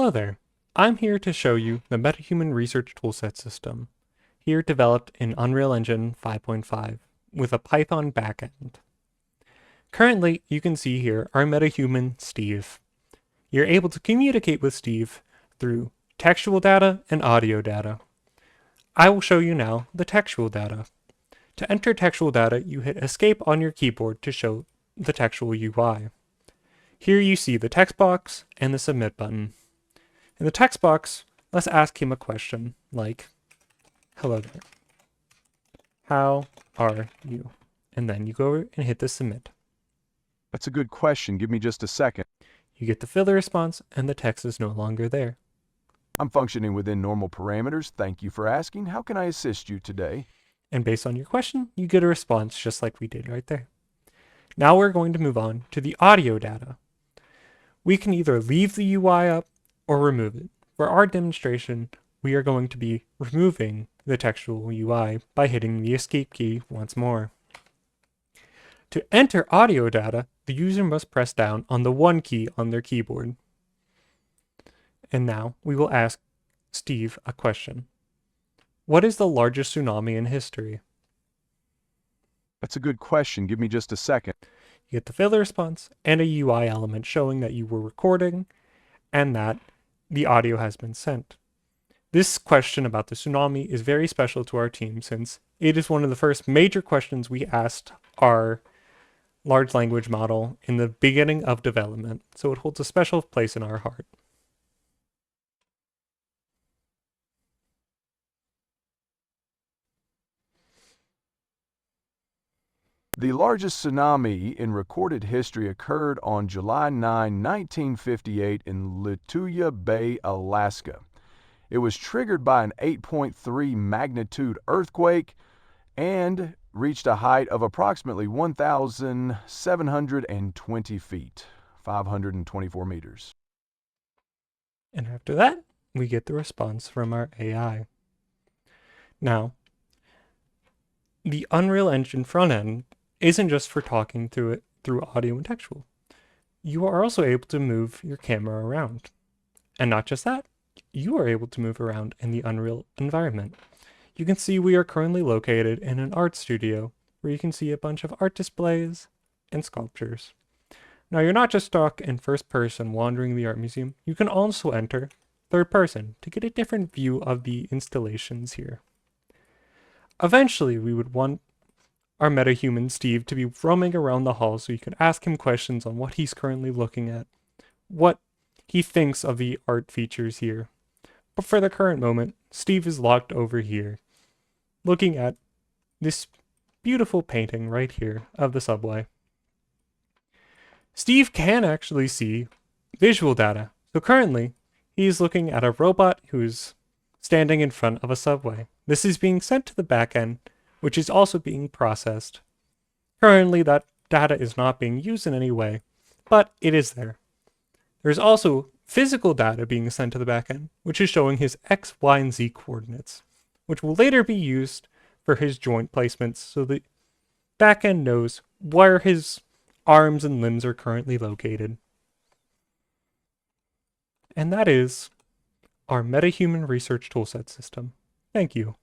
Hello there. I'm here to show you the MetaHuman Research Toolset system, here developed in Unreal Engine 5.5 with a Python backend. Currently, you can see here our MetaHuman Steve. You're able to communicate with Steve through textual data and audio data. I will show you now the textual data. To enter textual data, you hit Escape on your keyboard to show the textual UI. Here you see the text box and the Submit button. In the text box, let's ask him a question like, hello there, how are you? And then you go over and hit the Submit. That's a good question. Give me just a second. You get the filler response and the text is no longer there. I'm functioning within normal parameters. Thank you for asking. How can I assist you today? And based on your question, you get a response just like we did right there. Now we're going to move on to the audio data. We can either leave the UI up or remove it. For our demonstration, we are going to be removing the textual UI by hitting the Escape key once more. To enter audio data, the user must press down on the 1 key on their keyboard. And now we will ask Steve a question. What is the largest tsunami in history? That's a good question. Give me just a second. You get the filler response and a UI element showing that you were recording and that the audio has been sent. This question about the tsunami is very special to our team since it is one of the first major questions we asked our large language model in the beginning of development, so it holds a special place in our heart. The largest tsunami in recorded history occurred on July 9, 1958 in Lituya Bay, Alaska. It was triggered by an 8.3 magnitude earthquake and reached a height of approximately 1,720 feet, 524 meters. And after that, we get the response from our AI. Now, the Unreal Engine front end isn't just for talking through it through audio and textual. You are also able to move your camera around. And not just that, you are able to move around in the Unreal environment. You can see we are currently located in an art studio where you can see a bunch of art displays and sculptures. Now you're not just stuck in first person wandering the art museum, you can also enter third person to get a different view of the installations here. Eventually we would want our MetaHuman Steve to be roaming around the hall so you can ask him questions on what he's currently looking at, what he thinks of the art features here. But for the current moment, Steve is locked over here, looking at this beautiful painting right here of the subway. Steve can actually see visual data. So currently, he's looking at a robot who's standing in front of a subway. This is being sent to the backend, which is also being processed. Currently, that data is not being used in any way, but it is there. There's also physical data being sent to the backend, which is showing his X, Y, and Z coordinates, which will later be used for his joint placements so the backend knows where his arms and limbs are currently located. And that is our MetaHuman Research Toolset system. Thank you.